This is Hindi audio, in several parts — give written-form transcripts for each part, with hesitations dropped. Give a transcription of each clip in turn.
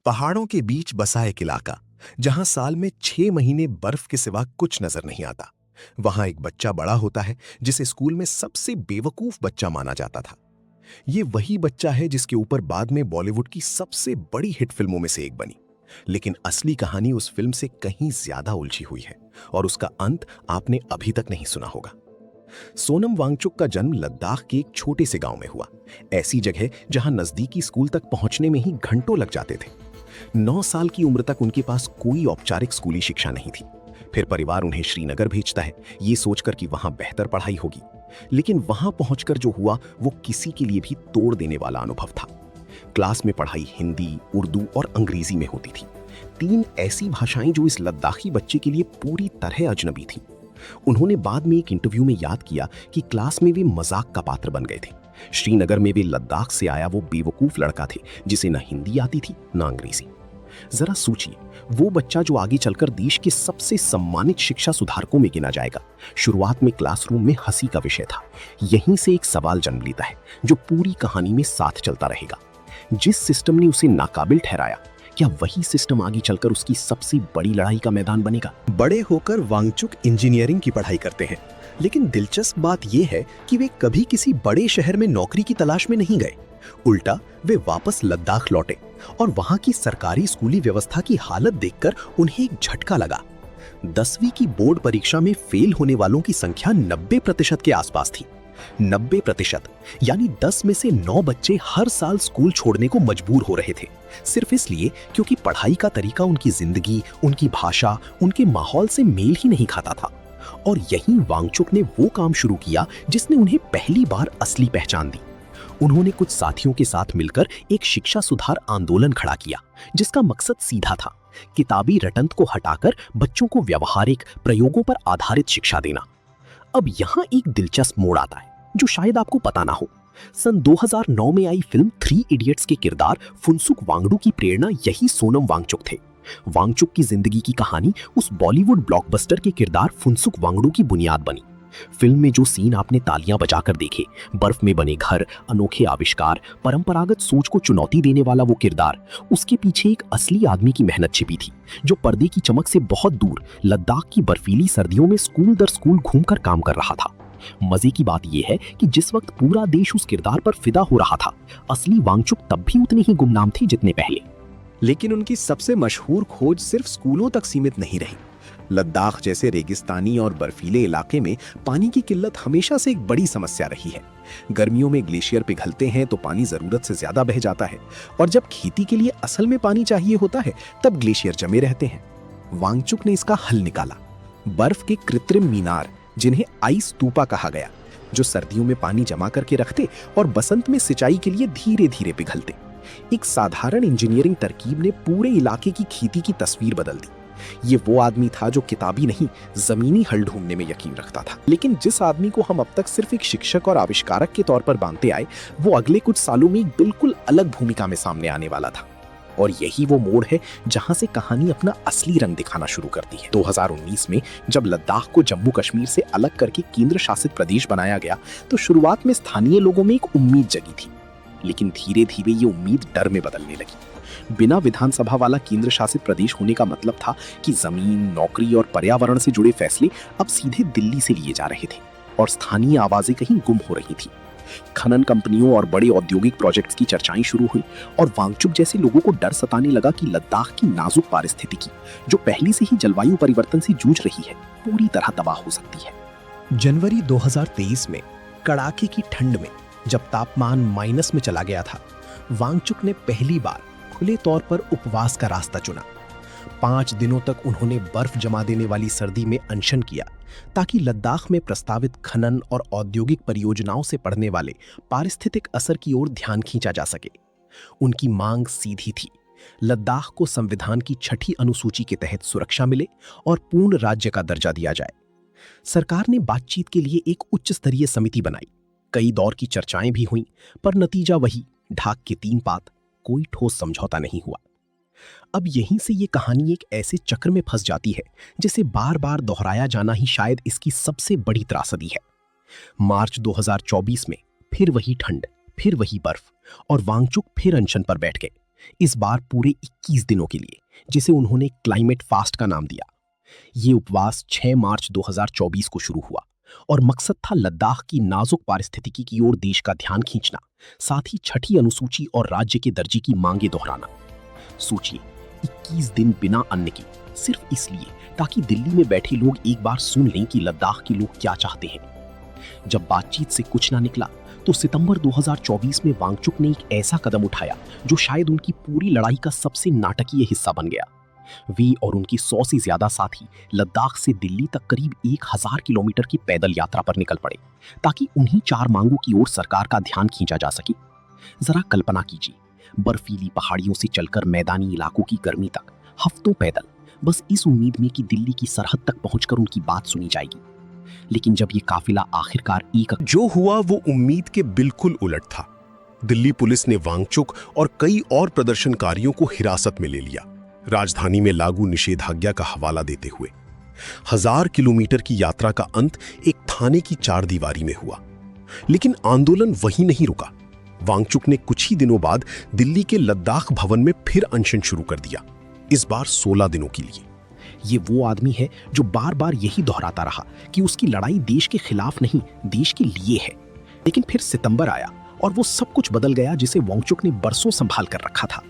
पहाड़ों के बीच बसा एक इलाका जहां साल में 6 महीने बर्फ के सिवा कुछ नजर नहीं आता। वहां एक बच्चा बड़ा होता है जिसे स्कूल में सबसे बेवकूफ बच्चा माना जाता था। ये वही बच्चा है जिसके ऊपर बाद में बॉलीवुड की सबसे बड़ी हिट फिल्मों में से एक बनी। लेकिन असली कहानी उस फिल्म से कहीं ज्यादा उलझी हुई है और उसका अंत आपने अभी तक नहीं सुना होगा। सोनम वांगचुक का जन्म लद्दाख के एक छोटे से गांव में हुआ, ऐसी जगह जहां नजदीकी स्कूल तक पहुंचने में ही घंटों लग जाते थे। 9 साल की उम्र तक उनके पास कोई औपचारिक स्कूली शिक्षा नहीं थी। फिर परिवार उन्हें श्रीनगर भेजता है, ये सोचकर कि वहां बेहतर पढ़ाई होगी। लेकिन वहां पहुंचकर जो हुआ वो किसी के लिए भी तोड़ देने वाला अनुभव था। क्लास में पढ़ाई हिंदी, उर्दू और अंग्रेजी में होती थी, 3 ऐसी भाषाएं जो इस लद्दाखी बच्चे के लिए पूरी तरह अजनबी थी। उन्होंने बाद में एक इंटरव्यू में याद किया कि क्लास में वे मजाक का पात्र बन गए थे। श्रीनगर में वे लद्दाख से आया वो बेवकूफ लड़का थे जिसे न हिंदी आती थी न अंग्रेजी। जरा सोचिए, वो बच्चा जो आगे चलकर देश के सबसे सम्मानित शिक्षा सुधारकों में गिना जाएगा, शुरुआत में क्लासरूम में हंसी का विषय था। यहीं से एक सवाल जन्म लेता है जो पूरी कहानी में साथ चलता रहेगा। जिस सिस्टम ने उसे नाकाबिल ठहराया, क्या वही सिस्टम आगे चलकर उसकी सबसे बड़ी लड़ाई का मैदान बनेगा? बड़े होकर वांगचुक इंजीनियरिंग की पढ़ाई करते हैं, लेकिन दिलचस्प बात यह है कि वे कभी किसी बड़े शहर में नौकरी की तलाश में नहीं गए। उल्टा वे वापस लद्दाख लौटे और वहां की सरकारी स्कूली व्यवस्था की हालत देखकर उन्हें एक झटका लगा। 10वीं की बोर्ड परीक्षा में फेल होने वालों की संख्या 90% के आसपास थी। 90%, यानी 10 में से 9 बच्चे हर साल स्कूल छोड़ने को मजबूर हो रहे थे, सिर्फ इसलिए क्योंकि पढ़ाई का तरीका उनकी जिंदगी, उनकी भाषा, उनके माहौल से मेल ही नहीं खाता था। और यहीं वांगचुक ने वो काम शुरू किया जिसने उन्हें पहली बार असली पहचान दी। उन्होंने कुछ साथियों के साथ मिलकर एक शिक्षा सुधार आंदोलन खड़ा किया, जिसका मकसद सीधा था, किताबी रटंत को हटाकर बच्चों को व्यावहारिक प्रयोगों पर आधारित शिक्षा देना। अब यहाँ एक दिलचस्प मोड़ आता है जो शायद आपको पता ना हो। सन 2009 में आई फिल्म 3 इडियट्स के किरदार फुनसुक वांगडू की प्रेरणा यही सोनम वांगचुक थे। वांगचुक की जिंदगी की कहानी उस बॉलीवुड ब्लॉकबस्टर के किरदार फुनसुक वांगडू की बुनियाद बनी। फिल्म में जो सीन आपने तालियां बजाकर देखे, बर्फ में बने घर, अनोखे आविष्कार, परंपरागत सोच को चुनौती देने वाला वो किरदार, उसके पीछे एक असली आदमी की मेहनत छिपी थी, जो पर्दे की चमक से बहुत दूर लद्दाख की बर्फीली सर्दियों में स्कूल दर स्कूल घूमकर काम कर रहा था। मजे की बात यह है कि जिस वक्त पूरा देश उस किरदार पर फिदा हो रहा था, असली वांगचुक तब भी उतने ही गुमनाम थे जितने पहले। लेकिन उनकी सबसे मशहूर खोज सिर्फ स्कूलों तक सीमित नहीं रही। लद्दाख जैसे रेगिस्तानी और बर्फीले इलाके में पानी की किल्लत हमेशा से एक बड़ी समस्या रही है। गर्मियों में ग्लेशियर पिघलते हैं तो पानी जरूरत से ज्यादा बह जाता है, और जब खेती के लिए असल में पानी चाहिए होता है तब ग्लेशियर जमे रहते हैं। वांगचुक ने इसका हल निकाला, बर्फ के कृत्रिम मीनार, जिन्हें आइस स्तूपा कहा गया, जो सर्दियों में पानी जमा करके रखते और बसंत में सिंचाई के लिए धीरे धीरे पिघलते। एक साधारण इंजीनियरिंग तरकीब ने पूरे इलाके की खेती की तस्वीर बदल दी। ये वो आदमी था जो किताबी नहीं, जमीनी हल ढूंढने में यकीन रखता था। लेकिन जिस आदमी को हम अब तक सिर्फ एक शिक्षक और आविष्कारक के तौर पर मानते आए, वो अगले कुछ सालों में एक बिल्कुल अलग भूमिका में सामने आने वाला था। और यही वो मोड़ है जहां से कहानी अपना असली रंग दिखाना शुरू करती है। 2019 में जब लद्दाख को जम्मू कश्मीर से अलग करके केंद्र शासित प्रदेश बनाया गया, तो शुरुआत में स्थानीय लोगों में एक उम्मीद जगी थी। लेकिन धीरे धीरे ये उम्मीद डर में बदलने लगी। बिना विधानसभा वाला केंद्र शासित प्रदेश होने का मतलब था कि जमीन, नौकरी और पर्यावरण से जुड़े फैसले अब सीधे दिल्ली से लिए जा रहे थे और स्थानीय आवाजें कहीं गुम हो रही थी। खनन कंपनियों और बड़े औद्योगिक प्रोजेक्ट्स की चर्चाएं शुरू हुई और वांगचुक जैसे लोगों को डर सताने लगा कि लद्दाख की नाजुक पारिस्थितिकी, जो पहले से ही जलवायु परिवर्तन से जूझ रही है, पूरी तरह तबाह हो सकती है। जनवरी 2023 में कड़ाके की ठंड में जब तापमान माइनस में चला गया था, वांगचुक ने पहली बार खुले तौर पर उपवास का रास्ता चुना। 5 दिनों तक उन्होंने बर्फ जमा देने वाली सर्दी में अनशन किया, ताकि लद्दाख में प्रस्तावित खनन और औद्योगिक परियोजनाओं से पड़ने वाले पारिस्थितिक असर की ओर ध्यान खींचा जा सके। उनकी मांग सीधी थी, लद्दाख को संविधान की 6ठी अनुसूची के तहत सुरक्षा मिले और पूर्ण राज्य का दर्जा दिया जाए। सरकार ने बातचीत के लिए एक उच्च स्तरीय समिति बनाई। कई दौर की चर्चाएं भी हुईं, पर नतीजा वही, ढाक के 3 पात, कोई ठोस समझौता नहीं हुआ। अब यहीं से ये कहानी एक ऐसे चक्र में फंस जाती है जिसे बार बार दोहराया जाना ही शायद इसकी सबसे बड़ी त्रासदी है। मार्च 2024 में फिर वही ठंड, फिर वही बर्फ, और वांगचुक फिर अनशन पर बैठ गए, इस बार पूरे 21 दिनों के लिए, जिसे उन्होंने क्लाइमेट फास्ट का नाम दिया। ये उपवास 6 मार्च 2024 को शुरू हुआ और मकसद था लद्दाख की नाजुक पारिस्थितिकी की ओर देश का ध्यान खींचना, साथ ही छठी अनुसूची और राज्य के दर्जे की मांगे दोहराना। सोचिए, 21 दिन बिना अन्न के, सिर्फ इसलिए ताकि दिल्ली में बैठे लोग एक बार सुन लें कि लद्दाख के लोग क्या चाहते हैं। जब बातचीत से कुछ ना निकला तो सितंबर 2024 में वांगचुक ने एक ऐसा कदम उठाया जो शायद उनकी पूरी लड़ाई का सबसे नाटकीय हिस्सा बन गया। वे और उनके 100 से ज्यादा साथी लद्दाख से दिल्ली तक करीब 1000 किलोमीटर की पैदल यात्रा पर निकल पड़े ताकि उन्हीं 4 मांगों की ओर सरकार का ध्यान खींचा जा सके। जरा कल्पना कीजिए, बर्फीली पहाड़ियों से चलकर मैदानी इलाकों की गर्मी तक हफ्तों पैदल, बस इस उम्मीद में कि दिल्ली की सरहद तक पहुंचकर उनकी बात सुनी जाएगी। लेकिन जब ये काफिला आखिरकार जो हुआ वो उम्मीद के बिल्कुल उलट था। दिल्ली पुलिस ने वांगचुक और कई और प्रदर्शनकारियों को हिरासत में ले लिया, राजधानी में लागू निषेधाज्ञा का हवाला देते हुए। 1000 किलोमीटर की यात्रा का अंत एक थाने की चारदीवारी में हुआ। लेकिन आंदोलन वहीं नहीं रुका। वांगचुक ने कुछ ही दिनों बाद दिल्ली के लद्दाख भवन में फिर अनशन शुरू कर दिया, इस बार 16 दिनों के लिए। ये वो आदमी है जो बार बार यही दोहराता रहा कि उसकी लड़ाई देश के खिलाफ नहीं, देश के लिए है। लेकिन फिर सितंबर आया और वो सब कुछ बदल गया जिसे वांगचुक ने बरसों संभाल कर रखा था।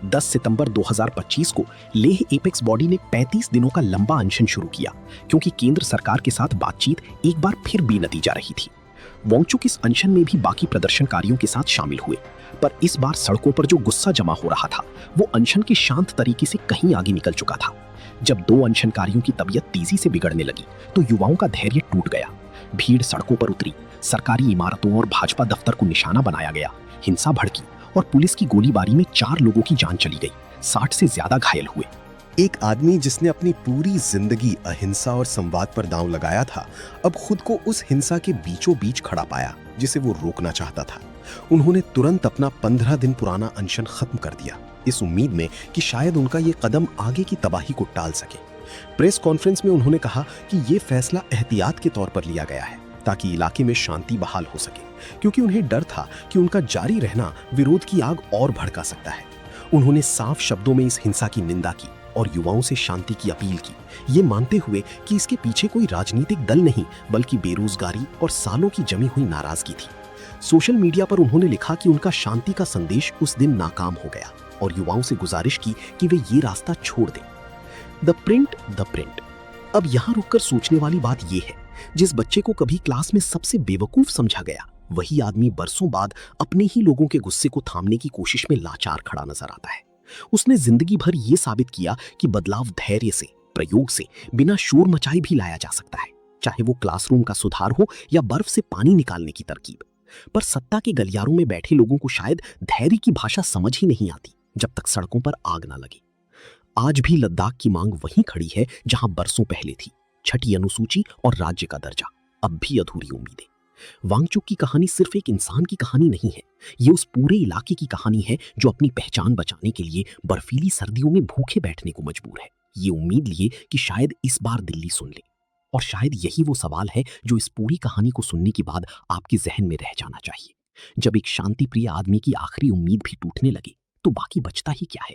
10 सितंबर 2025 को लेह एपेक्स बॉडी ने 35 दिनों का लंबा अनशन शुरू किया, क्योंकि केंद्र सरकार के साथ बातचीत एक बार फिर बेनतीजा रही थी। वांगचुक इस अनशन में भी बाकी प्रदर्शनकारियों के साथ शामिल हुए, पर इस बार सड़कों पर जो गुस्सा जमा हो रहा था वो अनशन के शांत तरीके से कहीं आगे निकल चुका था। जब 2 अनशनकारियों की तबीयत तेजी से बिगड़ने लगी तो युवाओं का धैर्य टूट गया। भीड़ सड़कों पर उतरी, सरकारी इमारतों और भाजपा दफ्तर को निशाना बनाया गया, हिंसा भड़की और पुलिस की गोलीबारी में 4 लोगों की जान चली गई, 60 से ज्यादा घायल हुए। एक आदमी जिसने अपनी पूरी जिंदगी अहिंसा और संवाद पर दांव लगाया था, अब खुद को उस हिंसा के बीचों बीच खड़ा पाया जिसे वो रोकना चाहता था। उन्होंने तुरंत अपना 15 दिन पुराना अनशन खत्म कर दिया, इस उम्मीद में कि शायद उनका ये कदम आगे की तबाही को टाल सके। प्रेस कॉन्फ्रेंस में उन्होंने कहा कि ये फैसला एहतियात के तौर पर लिया गया है ताकि इलाके में शांति बहाल हो सके, क्योंकि उन्हें डर था कि उनका जारी रहना विरोध की आग और भड़का सकता है। उन्होंने साफ शब्दों में इस हिंसा की निंदा की और युवाओं से शांति की अपील की, ये मानते हुए कि इसके पीछे कोई राजनीतिक दल नहीं बल्कि बेरोजगारी और सालों की जमी हुई नाराजगी थी। सोशल मीडिया पर उन्होंने लिखा कि उनका शांति का संदेश उस दिन नाकाम हो गया और युवाओं से गुजारिश की कि वे ये रास्ता छोड़ दें। The print. अब यहाँ रुककर सोचने वाली बात यह है, जिस बच्चे को कभी क्लास में सबसे बेवकूफ समझा गया, वही आदमी बरसों बाद अपने ही लोगों के गुस्से को थामने की कोशिश में लाचार खड़ा नजर आता है। उसने जिंदगी भर ये साबित किया कि बदलाव धैर्य से, प्रयोग से, बिना शोर मचाए भी लाया जा सकता है, चाहे वो क्लासरूम का सुधार हो या बर्फ से पानी निकालने की तरकीब। पर सत्ता के गलियारों में बैठे लोगों को शायद धैर्य की भाषा समझ ही नहीं आती जब तक सड़कों पर आग ना लगे। आज भी लद्दाख की मांग वहीं खड़ी है जहां बरसों पहले थी, छठी अनुसूची और राज्य का दर्जा, अब भी अधूरी उम्मीदें। वांगचुक की कहानी सिर्फ एक इंसान की कहानी नहीं है, ये उस पूरे इलाके की कहानी है जो अपनी पहचान बचाने के लिए बर्फीली सर्दियों में भूखे बैठने को मजबूर है, ये उम्मीद लिए कि शायद इस बार दिल्ली सुन ले। और शायद यही वो सवाल है जो इस पूरी कहानी को सुनने के बाद आपके जहन में रह जाना चाहिए। जब एक शांति प्रिय आदमी की आखिरी उम्मीद भी टूटने लगे तो बाकी बचता ही क्या है?